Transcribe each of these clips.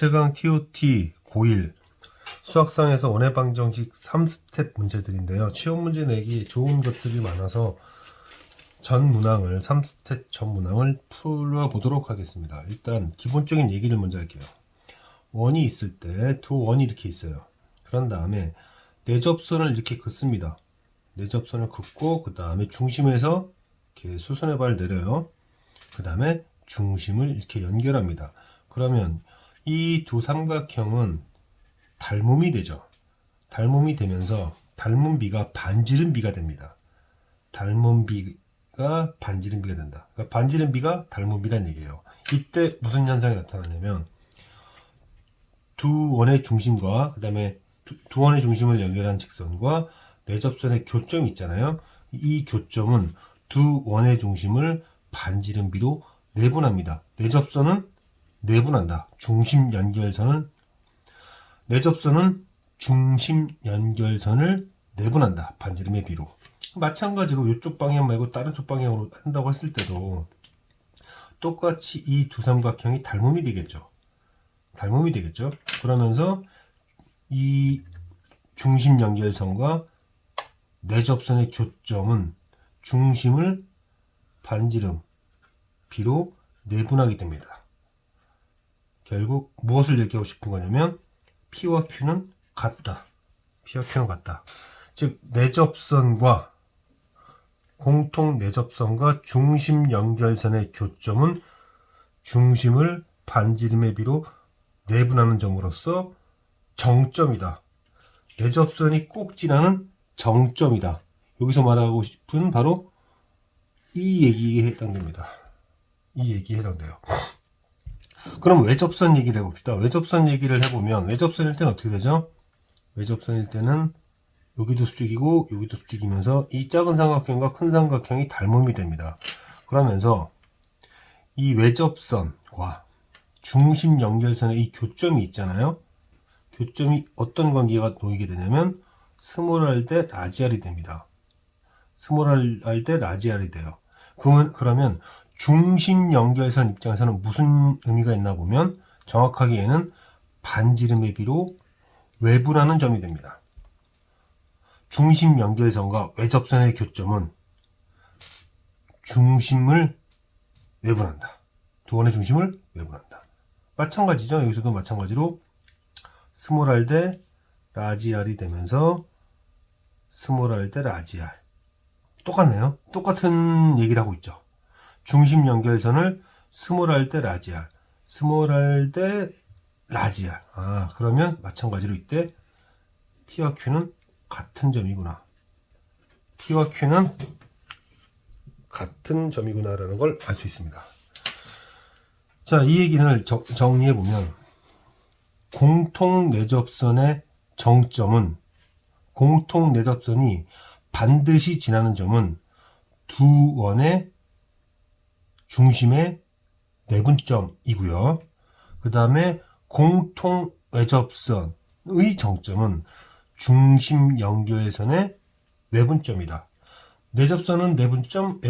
최강 TOT 고1 수학상에서 원해방정식 3스텝 문제들인데요. 취업 문제 내기 좋은 것들이 많아서 전 문항을 3스텝 전 문항을 풀어보도록 하겠습니다. 일단 기본적인 얘기를 먼저 할게요. 원이 있을 때 두 원이 이렇게 있어요. 그런 다음에 내접선을 이렇게 긋습니다. 내접선을 긋고 그 다음에 중심에서 이렇게 수선의 발을 내려요. 그 다음에 중심을 이렇게 연결합니다. 그러면 이 두 삼각형은 닮음이 되죠. 닮음이 되면서 닮은 비가 반지름 비가 됩니다. 닮은 비가 반지름 비가 된다. 그러니까 반지름 비가 닮은 비란 얘기예요. 이때 무슨 현상이 나타나냐면 두 원의 중심과 그 다음에 두 원의 중심을 연결한 직선과 내접선의 교점이 있잖아요. 이 교점은 두 원의 중심을 반지름 비로 내분합니다. 내접선은 내분한다. 중심 연결선은 내접선은 중심 연결선을 내분한다. 반지름의 비로. 마찬가지로 이쪽 방향 말고 다른 쪽 방향으로 한다고 했을 때도 똑같이 이 두 삼각형이 닮음이 되겠죠. 닮음이 되겠죠. 그러면서 이 중심 연결선과 내접선의 교점은 중심을 반지름 비로 내분하게 됩니다. 결국 무엇을 얘기하고 싶은 거냐면 P와 Q는 같다. P와 Q는 같다. 즉 내접선과 공통 내접선과 중심 연결선의 교점은 중심을 반지름의 비로 내분하는 점으로써 정점이다. 내접선이 꼭 지나는 정점이다. 여기서 말하고 싶은 바로 이 얘기에 해당됩니다. 이 얘기에 해당돼요. 그럼 외접선 얘기를 해봅시다. 외접선 얘기를 해보면 외접선일 때는 어떻게 되죠? 외접선일 때는 여기도 수직이고 여기도 수직이면서 이 작은 삼각형과 큰 삼각형이 닮음이 됩니다. 그러면서 이 외접선과 중심 연결선의 이 교점이 있잖아요. 교점이 어떤 관계가 놓이게 되냐면 스몰 r 대 라지 r이 됩니다. 스몰 r 대 라지 r이 돼요. 그러면 중심 연결선 입장에서는 무슨 의미가 있나 보면 정확하게 얘는 반지름의 비로 외분하는 점이 됩니다. 중심 연결선과 외접선의 교점은 중심을 외분한다. 두 원의 중심을 외분한다. 마찬가지죠. 여기서도 마찬가지로 스몰 r 대 라지 r이 되면서 스몰 r 대 라지 r. 똑같네요. 똑같은 얘기를 하고 있죠. 중심 연결선을 스몰 r 대 라지 r, 스몰 r 대 라지 r. 그러면 마찬가지로 이때 P와 Q는 같은 점이구나. P와 Q는 같은 점이구나라는 걸 알 수 있습니다. 자, 이 얘기를 정리해 보면 공통 내접선의 정점은 공통 내접선이 반드시 지나는 점은 두 원의 중심의 내분점이고요. 그 다음에 공통 외접선의 정점은 중심 연결선의 내분점이다. 내접선은 내분점,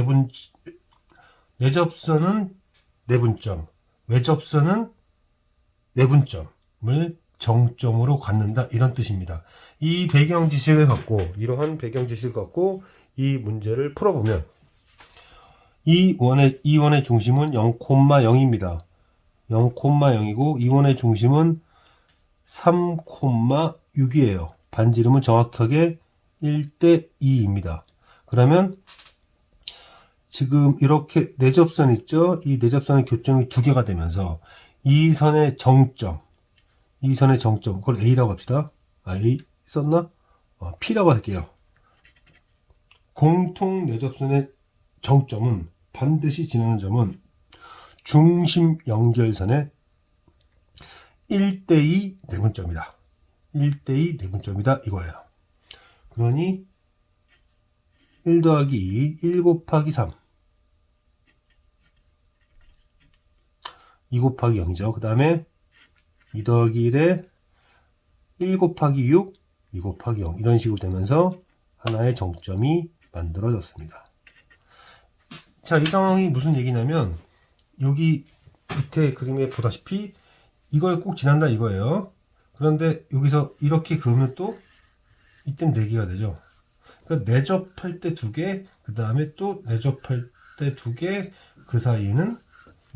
내접선은 내분점, 외접선은 내분점을 정점으로 갖는다. 이런 뜻입니다. 이 배경 지식을 갖고, 이러한 배경 지식을 갖고 이 문제를 풀어보면 이 원의 중심은 0,0입니다. 0,0이고 이 원의 중심은 3,6이에요. 반지름은 정확하게 1대 2입니다. 그러면 지금 이렇게 내접선 있죠? 이 내접선의 교점이 두 개가 되면서 이 선의 정점, 그걸 A라고 합시다. A 썼나? P라고 할게요. 공통 내접선의 정점은 반드시 지나는 점은 중심 연결선의 1대2 내분점이다. 1대2 내분점이다 이거예요. 그러니 1 더하기 2, 1 곱하기 3, 2 곱하기 0이죠. 그 다음에 2 더하기 1에 1 곱하기 6, 2 곱하기 0 이런 식으로 되면서 하나의 정점이 만들어졌습니다. 자, 이 상황이 무슨 얘기냐면 여기 밑에 그림에 보다시피 이걸 꼭 지난다 이거예요. 그런데 여기서 이렇게 그으면 또 이땐 4개가 되죠. 그러니까 내접할 때 2개, 그 다음에 또 내접할 때 2개, 그 사이에는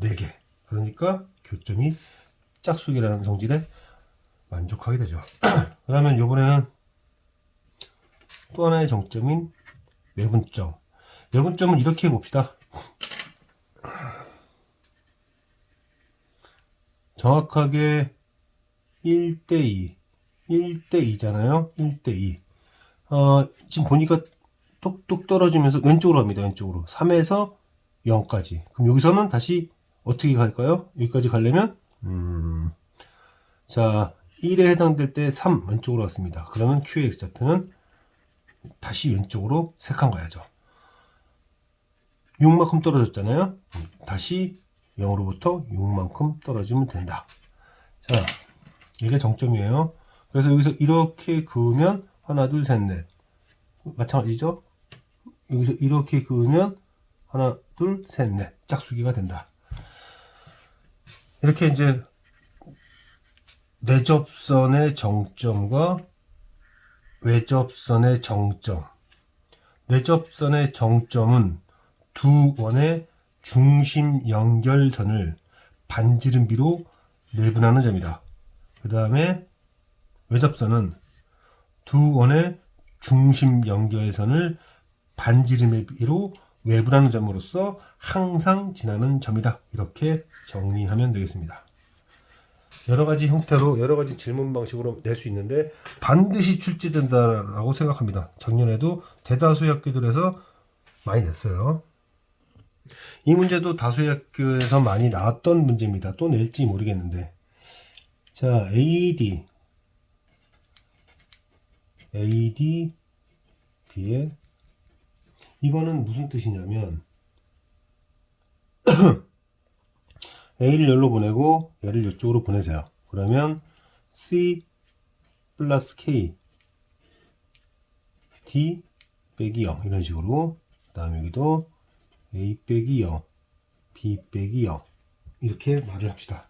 4개. 그러니까 교점이 짝수기라는 성질에 만족하게 되죠. 그러면 이번에는 또 하나의 정점인 외분점. 외분점은 이렇게 해봅시다. 정확하게 1대2, 1대2잖아요. 1대2. 지금 보니까 뚝뚝 떨어지면서 왼쪽으로 갑니다. 왼쪽으로. 3에서 0까지. 그럼 여기서는 다시 어떻게 갈까요? 여기까지 가려면, 자, 1에 해당될 때 3 왼쪽으로 갔습니다. 그러면 Q의 X좌표는 다시 왼쪽으로 3칸 가야죠. 6만큼 떨어졌잖아요. 다시 0으로부터 6만큼 떨어지면 된다. 자, 이게 정점이에요. 그래서 여기서 이렇게 그으면 하나, 둘, 셋, 넷. 마찬가지죠? 여기서 이렇게 그으면 하나, 둘, 셋, 넷. 짝수기가 된다. 이렇게 이제 내접선의 정점과 외접선의 정점. 내접선의 정점은 두 원의 중심 연결선을 반지름비로 내분하는 점이다. 그 다음에 외접선은 두 원의 중심 연결선을 반지름비로 외분하는 점으로써 항상 지나는 점이다. 이렇게 정리하면 되겠습니다. 여러 가지 형태로 여러 가지 질문 방식으로 낼 수 있는데 반드시 출제된다라고 생각합니다. 작년에도 대다수의 학교들에서 많이 냈어요. 이 문제도 다수의 학교에서 많이 나왔던 문제입니다. 또 낼지 모르겠는데. 자, ADB에 이거는 무슨 뜻이냐면 A를 여기로 보내고 얘를 이쪽으로 보내세요. 그러면 C 플러스 K D 빼기 0 이런 식으로, 그 다음에 여기도 A 빼기 0 B 빼기 0 이렇게 말을 합시다.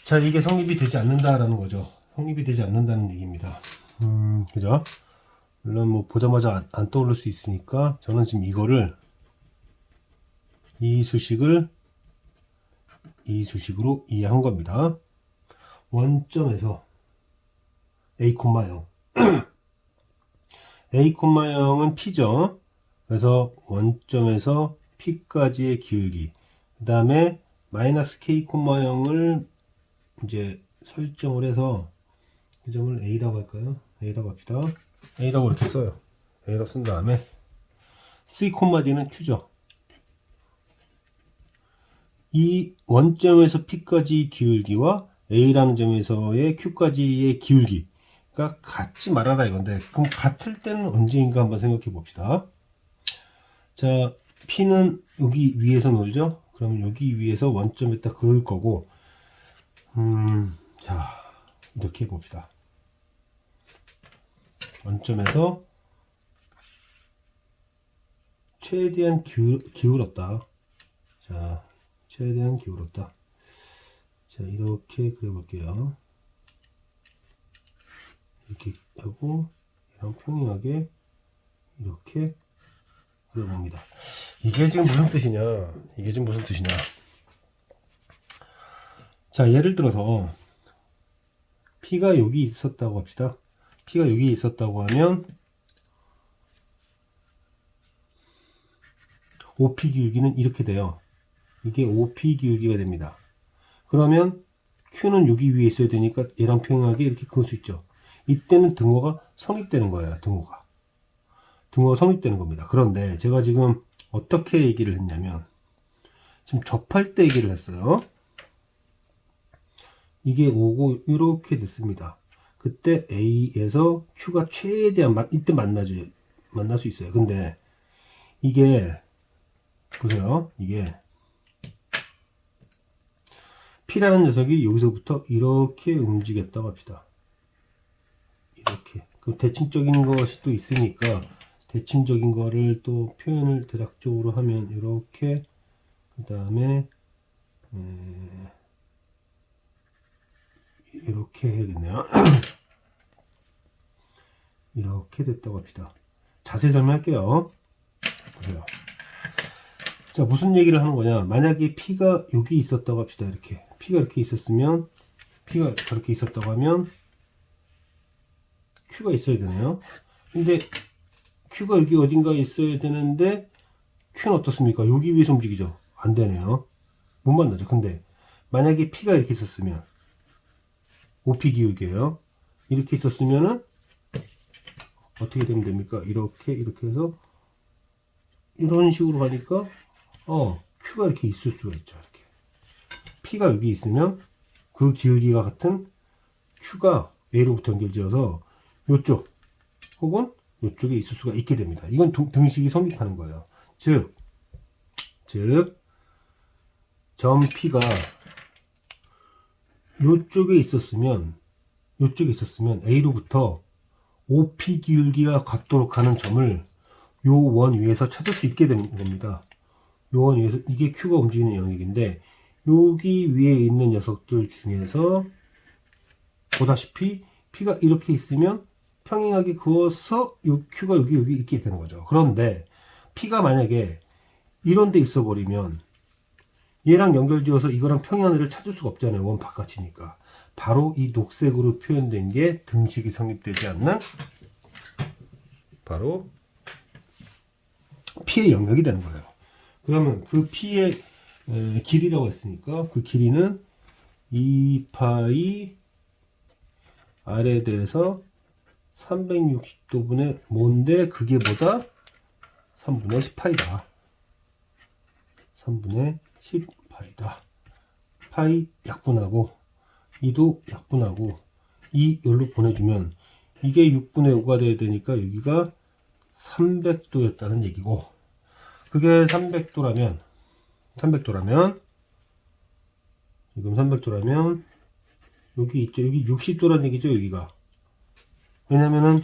자, 이게 성립이 되지 않는다라는 거죠. 성립이 되지 않는다는 얘기입니다. 그죠? 물론 뭐 보자마자 안 떠오를 수 있으니까 저는 지금 이거를 이 수식을 이 수식으로 이해한 겁니다. 원점에서 A, 0 A, 0은 P죠. 그래서 원점에서 P까지의 기울기, 그 다음에 마이너스 K, 0을 이제 설정을 해서 그 점을 A라고 할까요? A라고 합시다. A라고 이렇게 써요. A라고 쓴 다음에 C, D는 Q죠. 이 원점에서 P까지 기울기와 A라는 점에서의 Q까지의 기울기가 같지 말아라 이건데, 그럼 같을 때는 언제인가 한번 생각해 봅시다. 자, P는 여기 위에서 놀죠? 그러면 여기 위에서 원점에다 그을 거고, 자, 이렇게 봅시다. 원점에서 최대한 기울었다. 자, 최대한 기울었다. 자, 이렇게 그려볼게요. 이렇게 하고 이런 평행하게 이렇게 그려봅니다. 이게 지금 무슨 뜻이냐? 이게 지금 무슨 뜻이냐? 자, 예를 들어서 P가 여기 있었다고 합시다. P가 여기 있었다고 하면 OP 기울기는 이렇게 돼요. 이게 OP 기울기가 됩니다. 그러면 Q는 여기 위에 있어야 되니까 얘랑 평행하게 이렇게 그을 수 있죠. 이때는 등호가 성립되는 거예요. 등호가 성립되는 겁니다. 그런데 제가 지금 어떻게 얘기를 했냐면, 지금 접할 때 얘기를 했어요. 이게 오고 이렇게 됐습니다. 그때 A에서 Q가 최대한 이때 만날 수 있어요. 근데 이게 보세요. 이게 P라는 녀석이 여기서부터 이렇게 움직였다고 합시다. 이렇게. 그 대칭적인 것이 또 있으니까 대칭적인 거를 또 표현을 대략적으로 하면 이렇게, 그 다음에 이렇게 해야겠네요. 이렇게 됐다고 합시다. 자세히 설명할게요. 보세요. 자, 무슨 얘기를 하는 거냐? 만약에 P가 여기 있었다고 합시다. 이렇게 P가 이렇게 있었으면, P가 저렇게 있었다고 하면 Q가 있어야 되네요. 근데 Q가 여기 어딘가에 있어야 되는데 Q는 어떻습니까? 여기 위에서 움직이죠. 안 되네요. 못 만나죠. 근데 만약에 P가 이렇게 있었으면, OP 기울기예요. 이렇게 있었으면은 어떻게 되면 됩니까? 이렇게 해서 이런 식으로 가니까 Q가 이렇게 있을 수가 있죠. 이렇게 P가 여기 있으면 그 기울기가 같은 Q가 A로부터 연결지어서 이쪽 혹은 이쪽에 있을 수가 있게 됩니다. 이건 등식이 성립하는 거예요. 즉 점 P가 이쪽에 있었으면 A로부터 OP 기울기가 같도록 하는 점을 요 원 위에서 찾을 수 있게 되는 겁니다. 요 원 위에서 이게 Q가 움직이는 영역인데 여기 위에 있는 녀석들 중에서 보다시피 P가 이렇게 있으면 평행하게 그어서 요 Q가 여기 있게 되는 거죠. 그런데 P가 만약에 이런 데 있어 버리면 얘랑 연결지어서 이거랑 평행한 을 찾을 수가 없잖아요. 원 바깥이니까. 바로 이 녹색으로 표현된 게 등식이 성립되지 않는 바로 P의 영역이 되는 거예요. 그러면 그 P의 길이라고 했으니까 그 길이는 2파이 R에 대해서 360도분의 뭔데 그게 뭐다? 3분의 10파이다. 3분의 10파이다. 파이 약분하고 2도 약분하고 2 여기로 보내주면 이게 6분의 5가 돼야 되니까 여기가 300도였다는 얘기고, 그게 300도라면 지금 300도라면 여기 있죠. 여기 60도란 얘기죠. 여기가 왜냐면은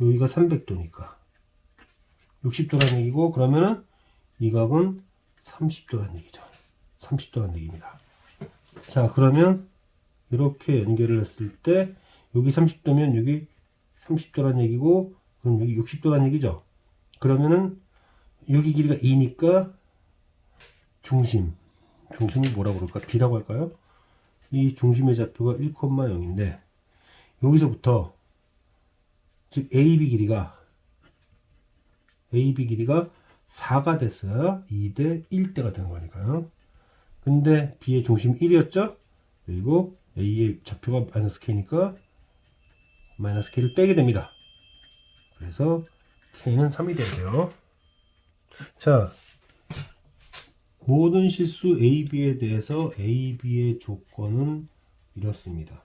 여기가 300도니까 60도란 얘기고, 그러면은 이 각은 30도란 얘기죠. 30도란 얘기입니다. 자, 그러면 이렇게 연결을 했을 때 여기 30도면 여기 30도란 얘기고, 그럼 여기 60도란 얘기죠. 그러면은 여기 길이가 2니까 중심이 뭐라고 그럴까? B라고 할까요? 이 중심의 좌표가 1,0인데 여기서부터 즉 AB 길이가 4가 됐어야 2대 1대가 되는 거니까요. 근데 B의 중심이 1이었죠? 그리고 A의 좌표가 마이너스 K니까 마이너스 K를 빼게 됩니다. 그래서 K는 3이 돼야 돼요. 자, 모든 실수 AB에 대해서 AB의 조건은 이렇습니다.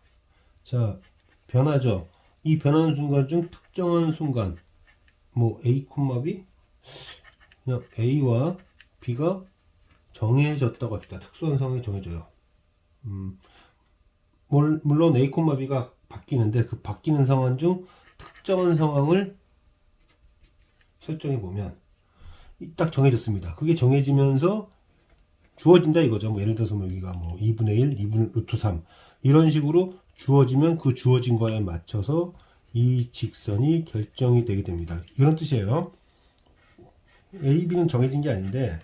자, 변하죠. 이 변하는 순간 중 특정한 순간 뭐 A, B 그냥 A와 B가 정해졌다고 합시다. 특수한 상황이 정해져요. 물론 A, B가 바뀌는데 그 바뀌는 상황 중 특정한 상황을 설정해 보면 딱 정해졌습니다. 그게 정해지면서 주어진다 이거죠. 뭐 예를 들어서 여기가 뭐 2분의 1, 2분의 루트 3 이런 식으로 주어지면 그 주어진 거에 맞춰서 이 직선이 결정이 되게 됩니다. 이런 뜻이에요. A, B는 정해진 게 아닌데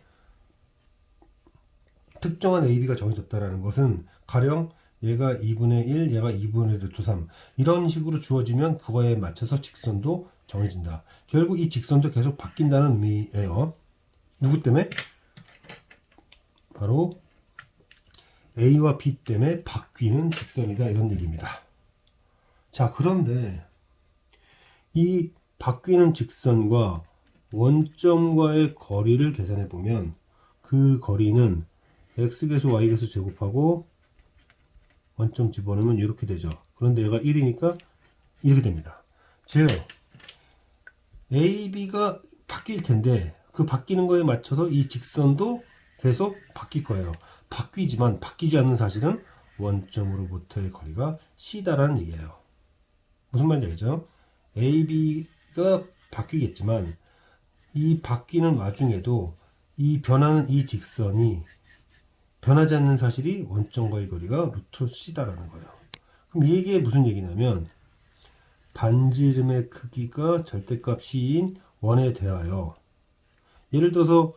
특정한 A, B가 정해졌다라는 것은 가령 얘가 2분의 1, 얘가 2분의 루트 3 이런 식으로 주어지면 그거에 맞춰서 직선도 정해진다. 결국 이 직선도 계속 바뀐다는 의미예요. 누구 때문에? 바로 A와 B 때문에 바뀌는 직선이다 이런 얘기입니다. 자, 그런데 이 바뀌는 직선과 원점과의 거리를 계산해 보면 그 거리는 x계수 y계수 제곱하고 원점 집어넣으면 이렇게 되죠. 그런데 얘가 1이니까 이렇게 됩니다. 즉 A, B가 바뀔 텐데 그 바뀌는 거에 맞춰서 이 직선도 계속 바뀔 거예요. 바뀌지만 바뀌지 않는 사실은 원점으로부터의 거리가 C다라는 얘기예요. 무슨 말인지 알죠? A, B가 바뀌겠지만 이 바뀌는 와중에도 이 변하는 이 직선이 변하지 않는 사실이 원점과의 거리가 루트 c다라는 거예요. 그럼 이 얘기에 무슨 얘기냐면 반지름의 크기가 절대값 c인 원에 대하여 예를 들어서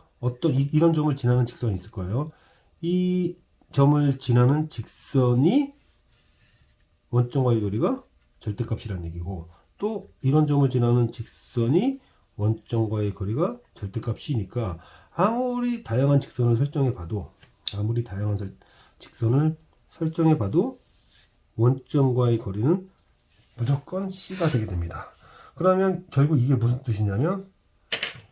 이런 점을 지나는 직선이 있을 거예요. 이 점을 지나는 직선이 원점과의 거리가 절대값이라는 얘기고 또 이런 점을 지나는 직선이 원점과의 거리가 절대값 c니까 아무리 다양한 직선을 설정해 봐도 원점과의 거리는 무조건 c가 되게 됩니다. 그러면 결국 이게 무슨 뜻이냐면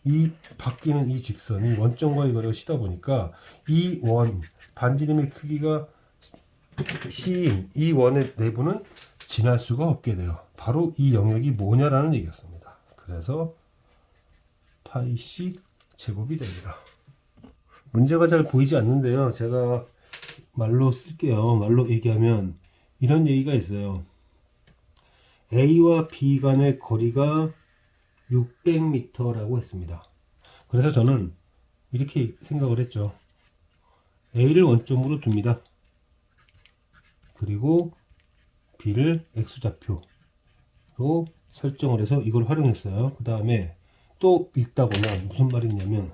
이 바뀌는 이 직선이 원점과의 거리가 c다 보니까 이 원 반지름의 크기가 c인 이 원의 내부는 지날 수가 없게 돼요. 바로 이 영역이 뭐냐라는 얘기였습니다. 그래서 파이 c 제곱이 됩니다. 문제가 잘 보이지 않는데요. 제가 말로 쓸게요. 말로 얘기하면 이런 얘기가 있어요. A와 B 간의 거리가 600m라고 했습니다. 그래서 저는 이렇게 생각을 했죠. A를 원점으로 둡니다. 그리고 B를 X좌표로 설정을 해서 이걸 활용했어요. 그 다음에 또 읽다 보면 무슨 말이 있냐면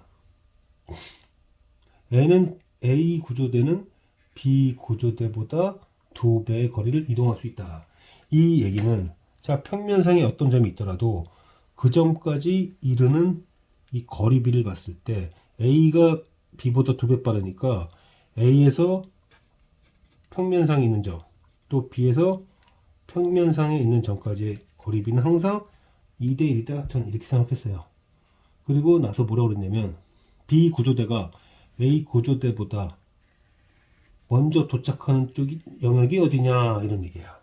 A 구조대는 B 구조대보다 2배의 거리를 이동할 수 있다. 이 얘기는 자 평면상에 어떤 점이 있더라도 그 점까지 이르는 이 거리비를 봤을 때 A가 B보다 2배 빠르니까 A에서 평면상에 있는 점 또 B에서 평면상에 있는 점까지의 거리비는 항상 2대 1이다. 전 이렇게 생각했어요. 그리고 나서 뭐라고 그랬냐면 B 구조대가 A 구조대보다 먼저 도착하는 쪽이 영역이 어디냐 이런 얘기야.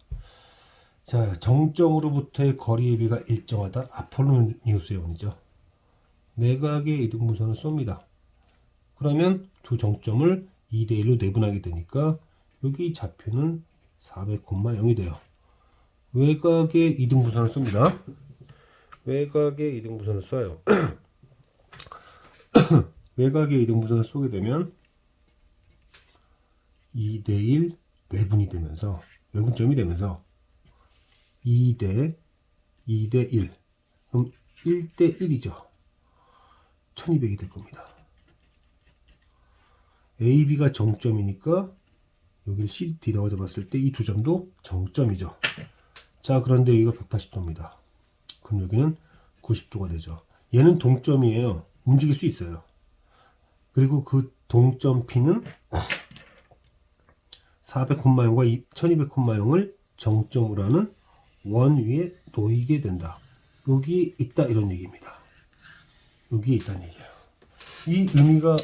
자, 정점으로부터의 거리의 비가 일정하다. 아폴로니우스의 원이죠. 내각의 이등분선을 쏩니다. 그러면 두 정점을 2대 1로 내분하게 되니까 여기 좌표는 400,0이 돼요. 외곽의 이등분선을 쏩니다. 외곽의 이등분선을 쏴요. 외곽의 이등분선을 쏘게 되면 2대 1 외분이 되면서 외분점이 되면서 2대 1 그럼 1대 1이죠. 1200이 될 겁니다. AB가 정점이니까 여기를 CD라고 잡았을 때 이 두 점도 정점이죠. 자, 그런데 여기가 180도입니다. 그럼 여기는 90도가 되죠. 얘는 동점이에요. 움직일 수 있어요. 그리고 그 동점 P는 400,0과 1200,0을 정점으로 하는 원 위에 놓이게 된다. 여기에 있다 이런 얘기입니다. 여기에 있다는 얘기예요. 이 의미가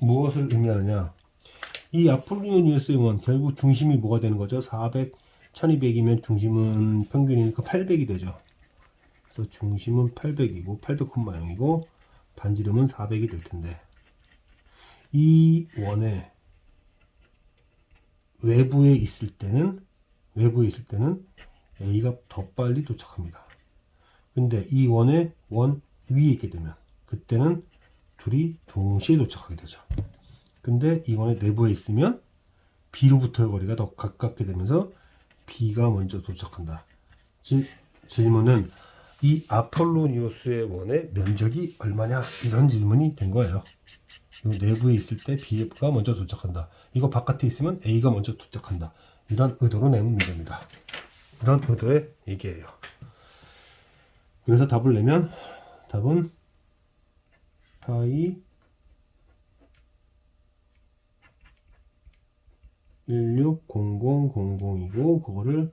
무엇을 의미하느냐? 이 아폴로니우스의 원 결국 중심이 뭐가 되는 거죠? 400, 1200이면 중심은 평균이니까 800이 되죠. 그래서 중심은 800이고 800,0이고 반지름은 400이 될 텐데 이 원의 외부에 있을 때는 A가 더 빨리 도착합니다. 근데 이 원의 원 위에 있게 되면 그때는 둘이 동시에 도착하게 되죠. 근데 이 원의 내부에 있으면 B로부터의 거리가 더 가깝게 되면서 B가 먼저 도착한다. 즉 질문은 이 아폴로니우스의 원의 면적이 얼마냐 이런 질문이 된 거예요. 내부에 있을 때 B가 먼저 도착한다. 이거 바깥에 있으면 A가 먼저 도착한다. 이런 의도로 내는 문제입니다. 이런 의도의 얘기예요. 그래서 답을 내면 답은 파이 160000이고 그거를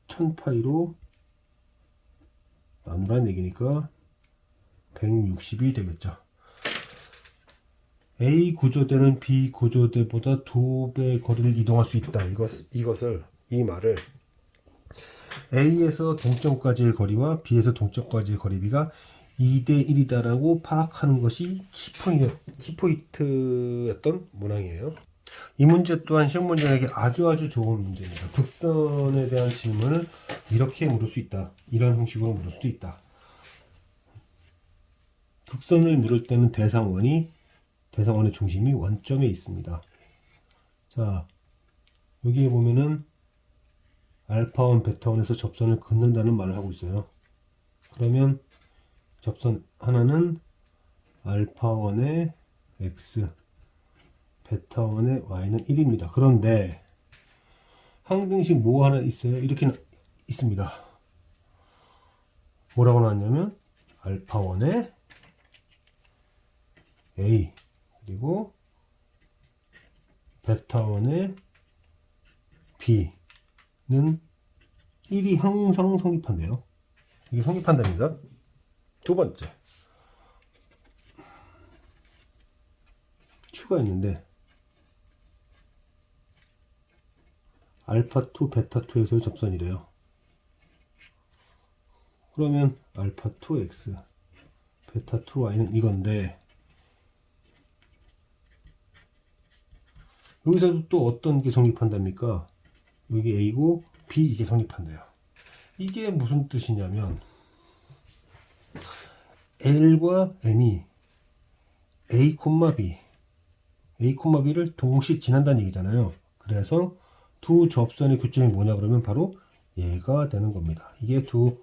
1000파이로 나누라는 얘기니까 160이 되겠죠. A 구조대는 B 구조대보다 2배 거리를 이동할 수 있다. 이 말을 A에서 동점까지의 거리와 B에서 동점까지의 거리비가 2대 1이다라고 파악하는 것이 키포인트였던 문항이에요. 이 문제 또한 시험 문제에게 아주 좋은 문제입니다. 극선에 대한 질문을 이렇게 물을 수 있다. 이런 형식으로 물을 수도 있다. 극선을 물을 때는 대상원의 중심이 원점에 있습니다. 자, 여기에 보면은 알파1, 베타1에서 접선을 긋는다는 말을 하고 있어요. 그러면 접선 하나는 알파1의 x, 베타1의 y는 1입니다. 그런데 항등식 뭐 하나 있어요? 이렇게 있습니다. 뭐라고 나왔냐면 알파1의 a 그리고 베타1의 b는 1이 항상 성립한대요. 이게 성립한답니다. 두 번째 추가 있는데 알파2, 베타2에서의 접선이래요. 그러면 알파2x, 베타2y는 이건데 여기서도 또 어떤 게 성립한답니까? 여기 A고 B 이게 성립한대요. 이게 무슨 뜻이냐면 L과 M이 A, B, A, B를 동시 지난다는 얘기잖아요. 그래서 두 접선의 교점이 뭐냐 그러면 바로 얘가 되는 겁니다. 이게 두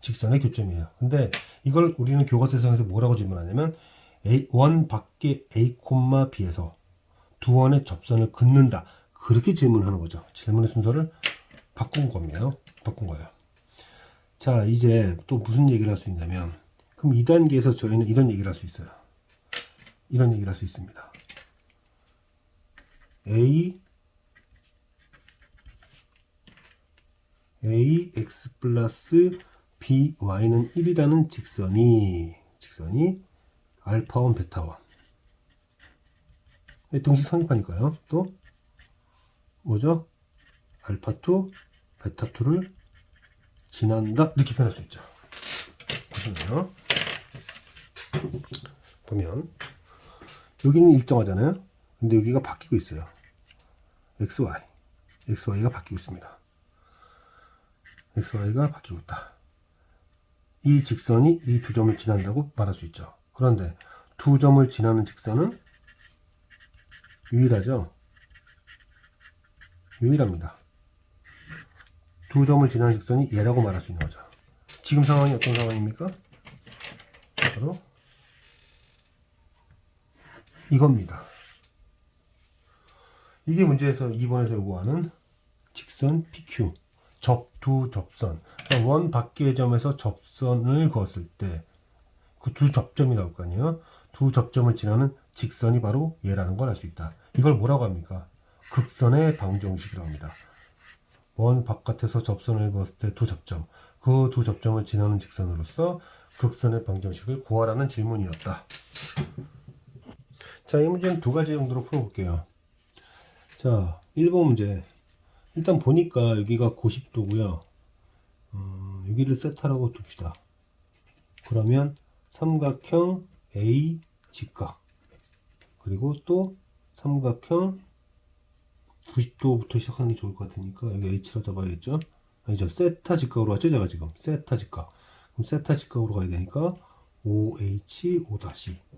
직선의 교점이에요. 근데 이걸 우리는 교과서에서 뭐라고 질문하냐면 원 밖에 A, B에서 두 원의 접선을 긋는다. 그렇게 질문하는 거죠. 질문의 순서를 바꾼 겁니다. 바꾼 거예요. 자, 이제 또 무슨 얘기를 할 수 있냐면 그럼 2단계에서 저희는 이런 얘기를 할 수 있어요. 이런 얘기를 할 수 있습니다. ax 플러스 by는 1이라는 직선이 알파1, 베타1 동시 성립하니까요. 또 뭐죠? 알파2, 베타2를 지난다 이렇게 표현할 수 있죠. 보시면요. 보면 여기는 일정하잖아요. 근데 여기가 바뀌고 있어요. xy가 바뀌고 있습니다. xy가 바뀌고 있다. 이 직선이 이 두 점을 지난다고 말할 수 있죠. 그런데 두 점을 지나는 직선은 유일하죠. 유일합니다. 두 점을 지나는 직선이 얘라고 말할 수 있는 거죠. 지금 상황이 어떤 상황입니까? 바로 이겁니다. 이게 문제에서 2번에서 요구하는 직선 PQ 두 접선 그러니까 원 밖의 점에서 접선을 그었을 때 그 두 접점이 나올 거 아니에요. 두 접점을 지나는 직선이 바로 얘라는 걸 알 수 있다. 이걸 뭐라고 합니까? 극선의 방정식이라고 합니다. 원 바깥에서 접선을 그었을 때 두 접점 그 두 접점을 지나는 직선으로서 극선의 방정식을 구하라는 질문이었다. 자, 이 문제는 두 가지 정도로 풀어볼게요. 자, 1번 문제. 일단 보니까 여기가 90도고요. 여기를 세타라고 둡시다. 그러면 삼각형 A 직각 그리고 또 삼각형 90도부터 시작하는 게 좋을 것 같으니까 여기 H로 잡아야겠죠? 아니죠. 세타 직각으로 갔죠? 제가 지금 세타 직각. 그럼 세타 직각으로 가야 되니까 OH, O'.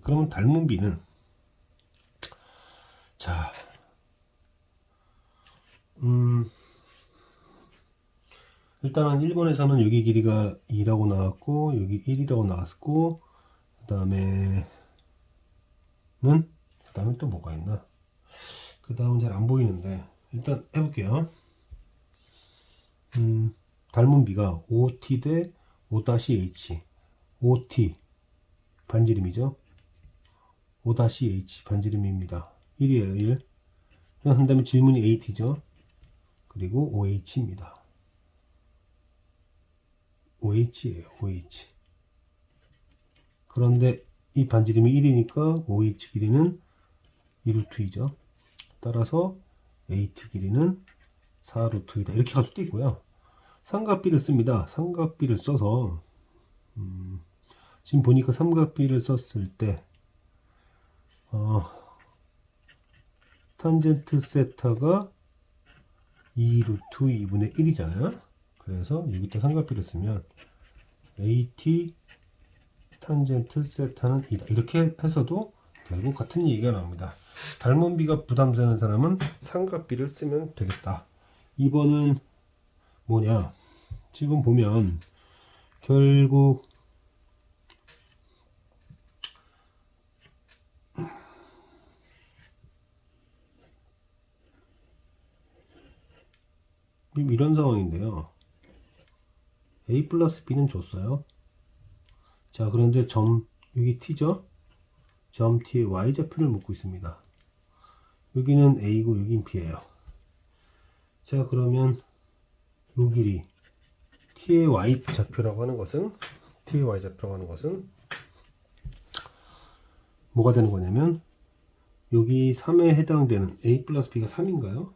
그러면 닮은 B는 자 일단은 1번에서는 여기 길이가 2라고 나왔고 여기 1이라고 나왔고 그 다음에 또 뭐가 있나 그 다음은 잘 안 보이는데 일단 해볼게요. 닮은 B가 OT 대 O-H OT 반지름이죠. O-H 반지름입니다. 1이에요 1. 한 다음에 질문이 AT죠. 그리고 OH입니다. OH예요. OH. 그런데 이 반지름이 1이니까 OH 길이는 2루트이죠. 따라서 AT 길이는 4루트이다. 이렇게 갈 수도 있고요. 삼각비를 씁니다. 삼각비를 써서 지금 보니까 삼각비를 썼을 때 탄젠트 세타가 2루트 2분의 1이잖아요. 그래서 여기다 삼각비를 쓰면 AT 탄젠트 세타는 2다. 이렇게 해서도 결국 같은 얘기가 나옵니다. 닮은 비가 부담되는 사람은 삼각비를 쓰면 되겠다. 2번은 뭐냐? 지금 보면 결국 이런 상황인데요. A 플러스 B는 줬어요. 자, 그런데 여기 T죠? 점 T에 Y좌표를 묻고 있습니다. 여기는 A고 여긴 B예요. 자, 그러면 요 길이 T의 Y좌표라고 하는 것은 뭐가 되는 거냐면 여기 3에 해당되는 A 플러스 B가 3인가요?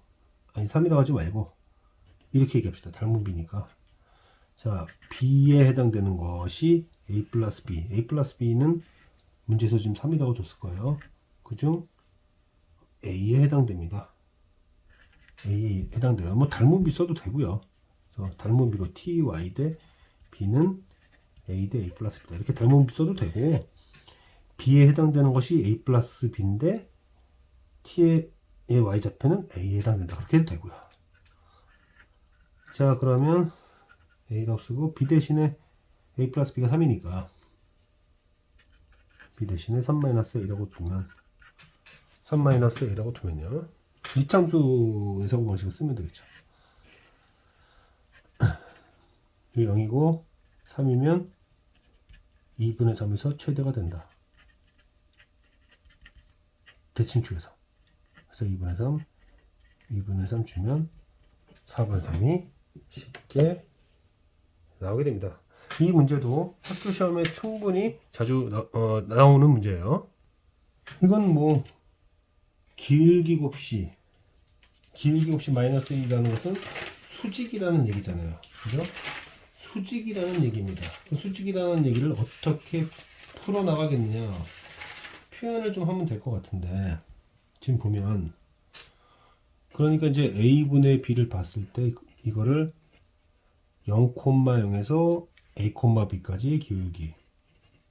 아니 3이라고 하지 말고 이렇게 얘기합시다. 닮은 B니까. 자, B에 해당되는 것이 A 플러스 B. A 플러스 B는 문제에서 지금 3이라고 줬을 거예요. 그중 A에 해당됩니다. A에 해당돼요. 뭐 닮은 B 써도 되고요. 그래서 닮은 B로 T, Y 대 B는 A 대 A 플러스 B다. 이렇게 닮은 B 써도 되고 B에 해당되는 것이 A 플러스 B인데 T의 Y좌표는 A에 해당된다. 그렇게 해도 되고요. 자, 그러면 A라고 쓰고 B 대신에 A 플러스 B가 3이니까 B 대신에 3-A라고 두면 3-A라고 두면요. 이참수 해석 방식을 쓰면 되겠죠. 0이고 3이면 2분의 3에서 최대가 된다. 대칭축에서. 그래서 2분의 3 주면 4분의 3이 쉽게 나오게 됩니다. 이 문제도 학교 시험에 충분히 자주 나오는 문제예요. 이건 뭐 길기 곱시 마이너스 2라는 것은 수직이라는 얘기잖아요. 그죠? 수직이라는 얘기입니다. 그 수직이라는 얘기를 어떻게 풀어나가겠냐 표현을 좀 하면 될 것 같은데 지금 보면 그러니까 이제 A분의 B를 봤을 때 이거를 0,0에서 A, B까지의 기울기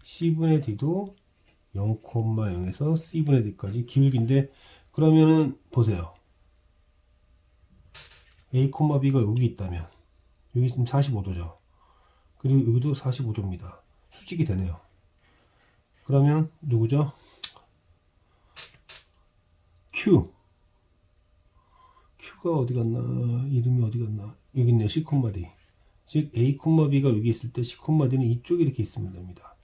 C분의 D도 0,0에서 C분의 D까지 기울기인데 그러면은 보세요. A, B가 여기 있다면 여기 지금 45도죠. 그리고 여기도 45도입니다. 수직이 되네요. 그러면 누구죠? Q가 어디 갔나? 이름이 어디 갔나? 여기 있네요. C, D. 즉 A, B가 여기 있을 때 C, D는 이쪽에 이렇게 있으면 됩니다.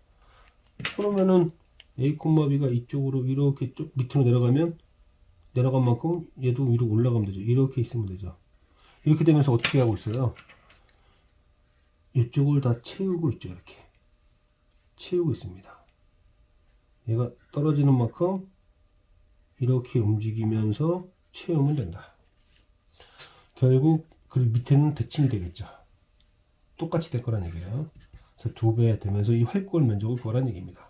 그러면은 A, B가 이쪽으로 이렇게 쭉 밑으로 내려간 만큼 얘도 위로 올라가면 되죠. 이렇게 있으면 되죠. 이렇게 되면서 어떻게 하고 있어요? 이쪽을 다 채우고 있죠. 이렇게 채우고 있습니다. 얘가 떨어지는 만큼 이렇게 움직이면서 채우면 된다. 결국 그 밑에는 대칭이 되겠죠. 똑같이 될 거란 얘기예요. 그래서 2배 되면서 이 활골 면적을 구하라는 얘기입니다.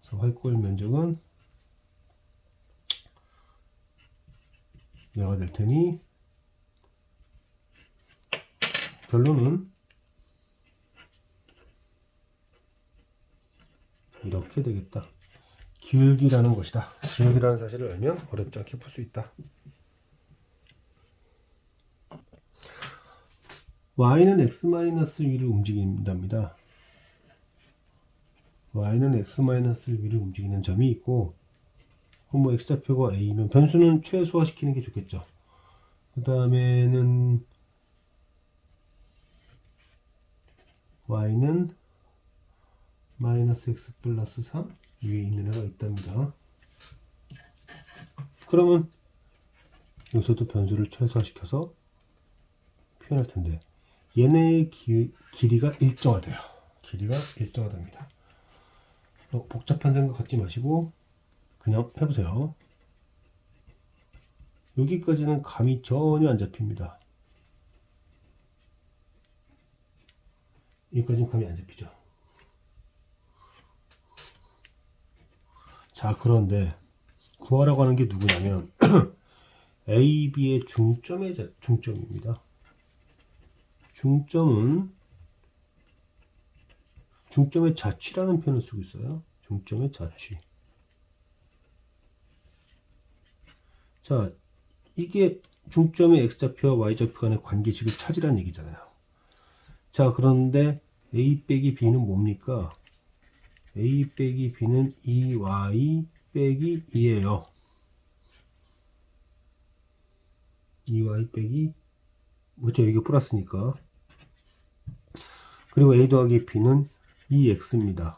그래서 활골 면적은 뭐가 될 테니 결론은 이렇게 되겠다. 기울기라는 것이다. 기울기라는 사실을 알면 어렵지 않게 풀 수 있다. y는 x-위를 움직인답니다. y는 x-위를 움직이는 점이 있고 뭐 x좌표가 a면 변수는 최소화시키는 게 좋겠죠. 그 다음에는 y는 마이너스 x 플러스 3 위에 있는 애가 있답니다. 그러면 여기서도 변수를 최소화시켜서 표현할 텐데 얘네의 길이가 일정하대요. 길이가 일정하답니다. 복잡한 생각 갖지 마시고 그냥 해보세요. 여기까지는 감이 전혀 안 잡힙니다. 여기까지는 감이 안 잡히죠. 자, 그런데 구하라고 하는 게 누구냐면 A, B의 중점입니다. 중점의 자취라는 표현을 쓰고 있어요. 중점의 자취. 자, 이게 중점의 x좌표와 y좌표 간의 관계식을 찾으라는 얘기잖아요. 자, 그런데 a 빼기 b는 뭡니까? a 빼기 b는 2y 빼기 2예요. 2y 빼기, 그렇죠, 이게 플러스니까. 그리고 a 더하기 b는 2x입니다.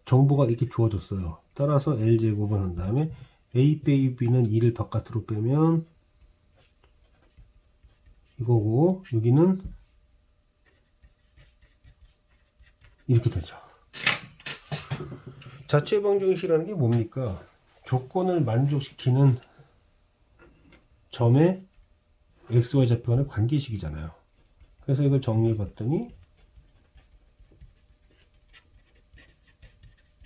정보가 이렇게 주어졌어요. 따라서 L제곱을 한 다음에 A 빼기 B는 2를 바깥으로 빼면 이거고, 여기는 이렇게 되죠. 자체 방정식이라는 게 뭡니까? 조건을 만족시키는 점의 XY 좌표 간의 관계식이잖아요. 그래서 이걸 정리해 봤더니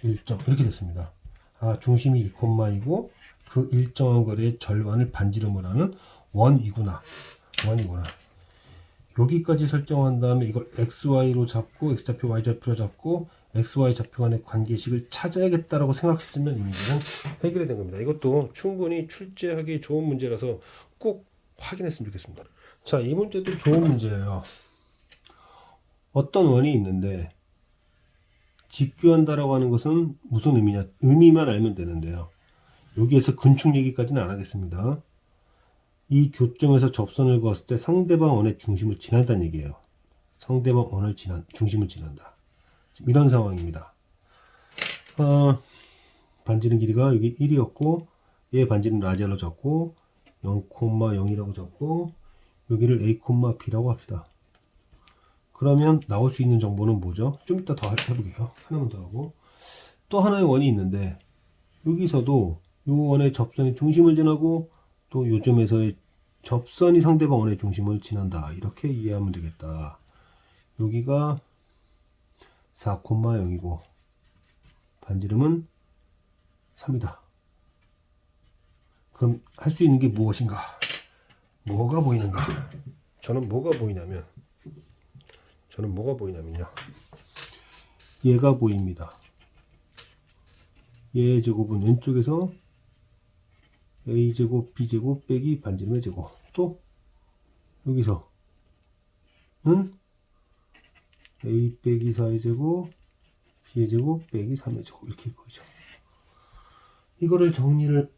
1점 이렇게 됐습니다. 아, 중심이 2콤마이고 그 일정한 거리의 절반을 반지름을 하는 원이구나. 여기까지 설정한 다음에 이걸 XY로 잡고 X좌표, Y좌표로 잡고 XY 좌표 간의 관계식을 찾아야겠다라고 생각했으면 이 문제는 해결이 된 겁니다. 이것도 충분히 출제하기 좋은 문제라서 꼭 확인했으면 좋겠습니다. 자, 이 문제도 좋은 문제예요. 어떤 원이 있는데 직교한다라고 하는 것은 무슨 의미냐? 의미만 알면 되는데요. 여기에서 근축 얘기까지는 안 하겠습니다. 이 교점에서 접선을 그었을 때 상대방 원의 중심을 지난다는 얘기예요. 상대방 원을 중심을 지난다. 이런 상황입니다. 반지름 길이가 여기 1이었고 얘 반지름 라지알로 잡고 0,0이라고 잡고 여기를 A, B라고 합시다. 그러면 나올 수 있는 정보는 뭐죠? 좀 이따 더 해볼게요. 하나만 더 하고. 또 하나의 원이 있는데 여기서도 이 원의 접선이 중심을 지나고 또 요점에서의 접선이 상대방 원의 중심을 지난다. 이렇게 이해하면 되겠다. 여기가 4,0이고 반지름은 3이다. 그럼 할 수 있는 게 무엇인가? 뭐가 보이는가? 저는 뭐가 보이냐면요. 얘가 보입니다. 얘의 제곱은 왼쪽에서 a제곱, b제곱 빼기 반지름의 제곱. 또 여기서는 a 빼기 4의 제곱, b의 제곱 빼기 3의 제곱 이렇게 보이죠. 이거를 정리를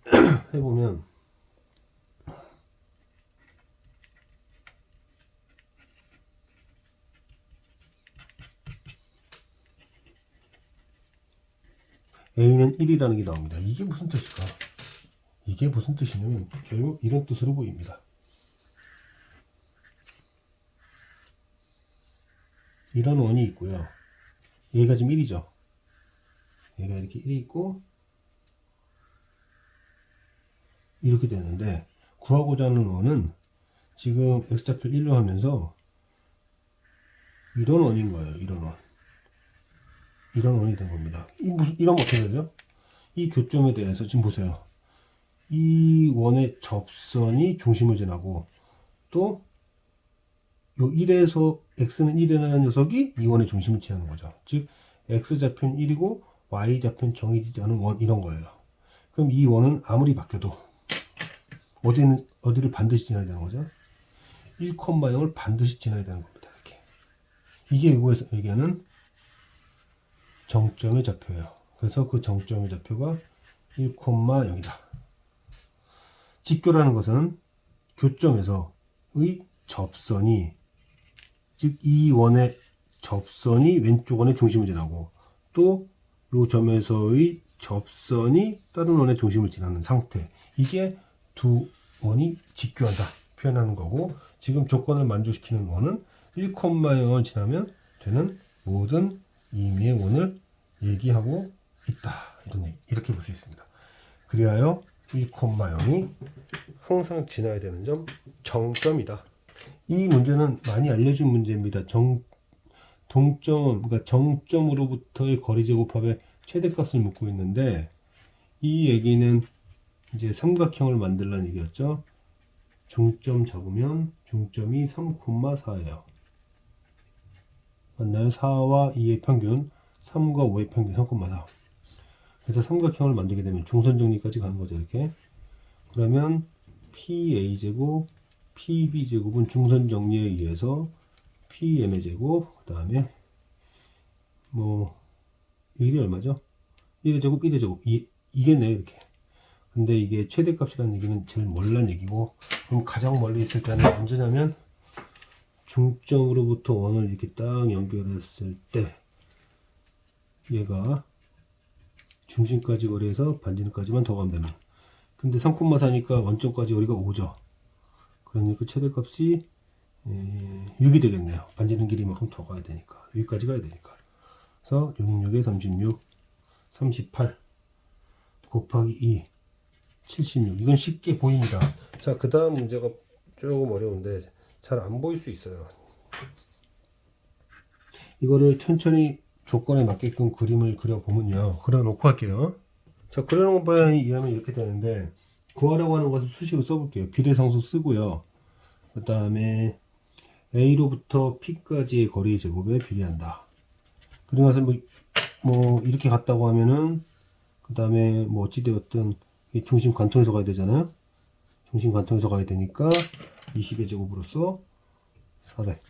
해보면 a는 1이라는 게 나옵니다. 이게 무슨 뜻일까? 이게 무슨 뜻이냐면 결국 이런 뜻으로 보입니다. 이런 원이 있고요. 얘가 지금 1이죠. 얘가 이렇게 1이 있고 이렇게 되는데 구하고자 하는 원은 지금 x좌표 1로 하면서 이런 원인 거예요. 이런 원이 된 겁니다. 이런 어떻게 되죠? 이 교점에 대해서 지금 보세요. 이 원의 접선이 중심을 지나고 또 요 1에서 x는 1이라는 녀석이 이 원의 중심을 지나는 거죠. 즉 x좌표는 1이고 y좌표는 정해지지 않은 원 이런 거예요. 그럼 이 원은 아무리 바뀌어도 어디를 반드시 지나야 되는 거죠? 1,0을 반드시 지나야 되는 겁니다. 이렇게. 이게 이거에서 얘기하는 정점의 좌표예요. 그래서 그 정점의 좌표가 1,0이다. 직교라는 것은 교점에서의 접선이 즉 이 원의 접선이 왼쪽 원의 중심을 지나고 또 이 점에서의 접선이 다른 원의 중심을 지나는 상태. 이게 두 원이 직교한다 표현하는 거고 지금 조건을 만족시키는 원은 1,0을 지나면 되는 모든 의미의 원을 얘기하고 있다. 이렇게 볼 수 있습니다. 그리하여 1,0이 항상 지나야 되는 점 정점이다. 이 문제는 많이 알려진 문제입니다. 그러니까 정점으로부터의 거리 제곱합의 최대값을 묻고 있는데 이 얘기는 이제 삼각형을 만들라는 얘기였죠. 중점 잡으면 중점이 3,4예요. 맞나요? 4와 2의 평균, 3과 5의 평균 3,4. 그래서 삼각형을 만들게 되면 중선 정리까지 가는 거죠. 이렇게. 그러면 PA제곱 PB제곱은 중선 정리에 의해서 PM의 제곱, 그 다음에 뭐 1이 얼마죠? 1의 제곱 1의 제곱 이겠네요 이렇게. 근데 이게 최대값이라는 얘기는 제일 멀란 얘기고, 그럼 가장 멀리 있을 때는 언제냐면 중점으로부터 원을 이렇게 딱 연결했을 때 얘가 중심까지 거리에서 반지름까지만 더 가면 되는. 근데 3,4니까 원점까지 거리가 5죠. 그러니까 최대값이 6이 되겠네요. 반지름 길이만큼 더 가야 되니까. 여기까지 가야 되니까. 그래서 66에 36, 38 곱하기 2, 76. 이건 쉽게 보입니다. 자, 그 다음 문제가 조금 어려운데 잘 안 보일 수 있어요. 이거를 천천히 조건에 맞게끔 그림을 그려보면요. 그려놓고 할게요. 자, 그려놓은 방향에 의하면 이렇게 되는데, 구하라고 하는 것을 수식을 써볼게요. 비례상수 쓰고요. 그 다음에 A로부터 P까지의 거리의 제곱에 비례한다. 그리고 나서 뭐 이렇게 갔다고 하면은, 그 다음에 뭐 어찌되었든 중심 관통해서 가야 되잖아요. 중심 관통해서 가야 되니까 20의 제곱으로서 400.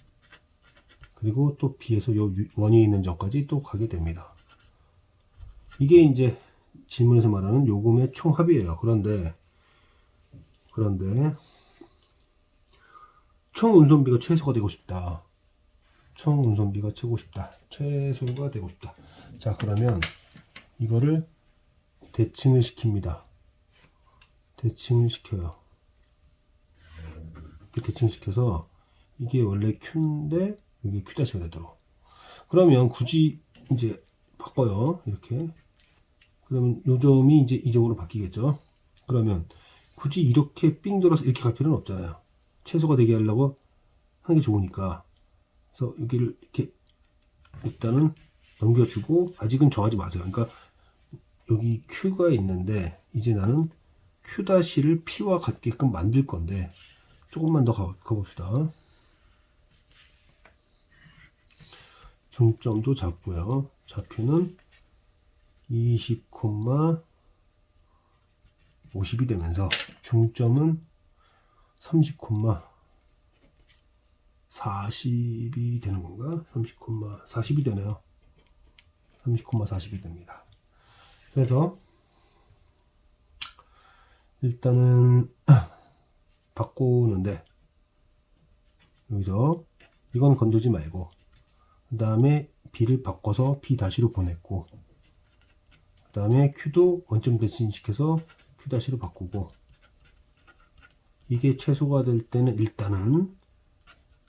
그리고 또 B에서 요 원이 있는 점까지 또 가게 됩니다. 이게 이제 질문에서 말하는 요금의 총합이에요. 그런데 총 운송비가 최소가 되고 싶다. 총 운송비가 최소가 되고 싶다. 자, 그러면 이거를 대칭을 시킵니다. 대칭을 시켜요. 이렇게 대칭시켜서 이게 원래 Q인데 이게 Q-가 되도록. 그러면 굳이 이제 바꿔요. 이렇게. 그러면 요 점이 이제 이 점으로 바뀌겠죠. 그러면 굳이 이렇게 삥 돌아서 이렇게 갈 필요는 없잖아요. 최소가 되게 하려고 하는 게 좋으니까. 그래서 여기를 이렇게 일단은 넘겨주고, 아직은 정하지 마세요. 그러니까 여기 Q가 있는데 이제 나는 Q-를 P와 같게끔 만들 건데 조금만 더 가봅시다. 중점도 잡고요. 좌표는 20,50이 되면서 중점은 30,40이 되는 건가? 30,40이 되네요. 30,40이 됩니다. 그래서 일단은 바꾸는데 여기서 이건 건들지 말고, 그 다음에 B를 바꿔서 P-로 보냈고, 그 다음에 Q도 원점 대칭시켜서 Q-로 바꾸고, 이게 최소가 될 때는 일단은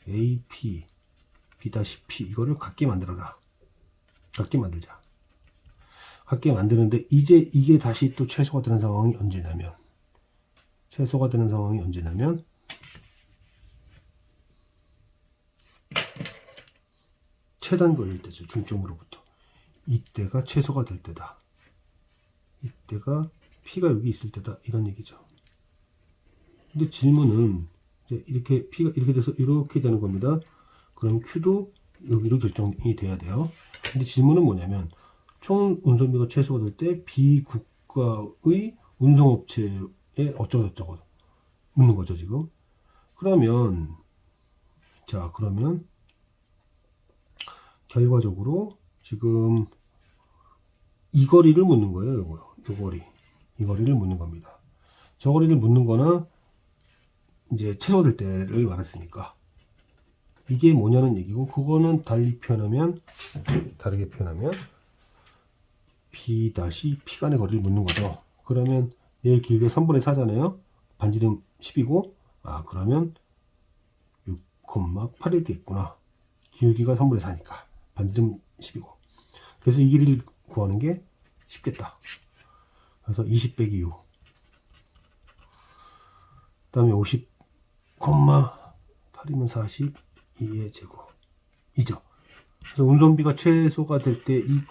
AP, B-P 이거를 같게 만들어라. 같게 만들자. 같게 만드는데 이제 이게 다시 또 최소가 되는 상황이 언제냐면 최단 거리일 때죠. 중점으로부터. 이때가 최소가 될 때다. 이때가 P가 여기 있을 때다. 이런 얘기죠. 근데 질문은 이제 이렇게 P가 이렇게 돼서 이렇게 되는 겁니다. 그럼 Q도 여기로 결정이 돼야 돼요. 근데 질문은 뭐냐면 총 운송비가 최소가 될 때 B 국가의 운송업체에 어쩌고저쩌고 묻는 거죠, 지금. 그러면 결과적으로 지금 이 거리를 묻는 거예요. 이 거리를 묻는 겁니다. 저 거리를 묻는 거나 이제 최소될 때를 말했으니까 이게 뭐냐는 얘기고, 그거는 다르게 표현하면 B-P 간의 거리를 묻는 거죠. 그러면 얘 길게 3분의 4잖아요. 반지름 10이고, 그러면 6,8일 게 있구나. 길기가 3분의 4니까 반지름 10이고. 그래서 이 길이를 구하는 게 쉽겠다. 그래서 20 빼기 6. 그 다음에 50,8이면 42의 제곱. 이죠. 그래서 운송비가 최소가 될 때 이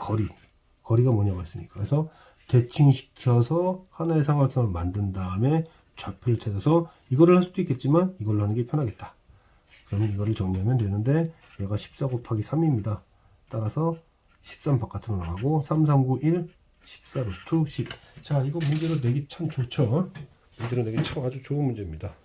거리가 뭐냐고 했으니까. 그래서 대칭시켜서 하나의 삼각형을 만든 다음에 좌표를 찾아서 이거를 할 수도 있겠지만 이걸로 하는 게 편하겠다. 그러면 이거를 정리하면 되는데, 얘가 14 곱하기 3입니다. 따라서 13 바깥으로 나가고 3, 3, 9, 1, 14 루트 10. 자, 이거 문제로 내기 참 좋죠. 문제로 내기 참 아주 좋은 문제입니다.